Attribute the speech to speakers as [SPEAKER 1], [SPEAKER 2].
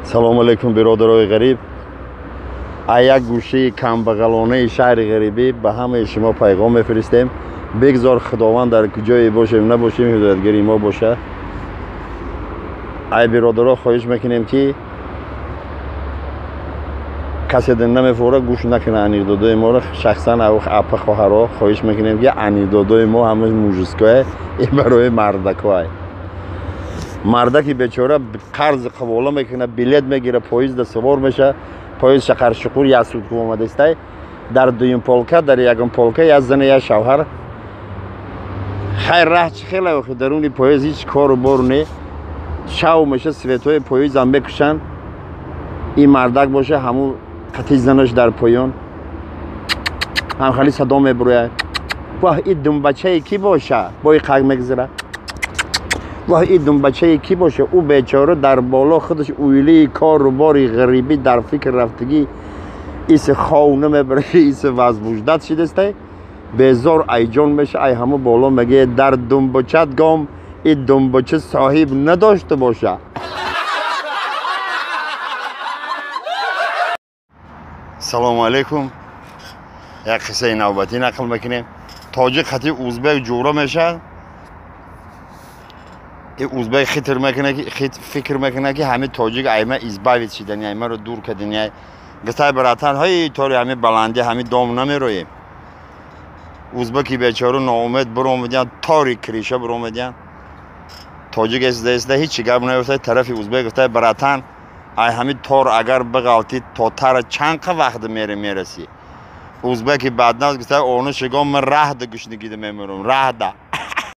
[SPEAKER 1] سلام علیکم برادرای غریب. یک گوشه کمبغلانه شهر غریبی به همه شما پیغام میفرستیم. بگذار خداوند در کجای باشیم نباشیم هدایتگری ما باشه. ای برادرها خواهش میکنیم که کسی دن نمیفوره گوش نکنه انیکدوتای ما رو. شخصا او اپ خواهرها خواهش میکنیم که انیکدوتای ما همه موجزکای برای مردکای. مردکی بیچاره قرض قبوله میکنه، بلیط میگیره، پاییز سوار میشه، پاییز شقر شقور یا سود که اومده است. در دویم پولکه در یکم پولکه یا زن یا شوهر خیر راه خیلی وقت درونی پاییز هیچ کار و بار نی شو میشه، سویتوی پاییز هم بکشن. این مردک باشه همون قطعی زنش در پایان هم خیلی صدا میبروید. واه این دنبچه کی باشه با این قگ میگذره. واه این دنبچه کی باشه. او بیچاره در بالا خودش اویلی کار و باری غریبی در فکر رفتگی ایس خونه میبره، ایس وزبوجدت شده است. بیزار ایجان میشه. ای همه بالا میگه در دنبچت گام این دنبچه صاحب نداشته باشه. سلام علیکم. یک قصه نوبتی نقل میکنیم. تاجیک خطی ازبک جورا میشه. این ازبک خطر میکنه که فکر میکنه که همه تاجیک ایمه ازباویت شدن، ایمه رو دور کردن. گفتای براتن های طوری همه بلندی همه دام نمیرویم. ازبکی بیچاره ناامید برآمدن تاریک کریشه برآمدن. تاجیک است هیچ گپ نمیفته. طرف ازبک گفتای براتن ای همه تار اگر بغلطید تا تر چند وقت میرسی. ازبکی بعد ناز گفتای اونو شگام من راه ده گشنگیده میمیرم راه ده.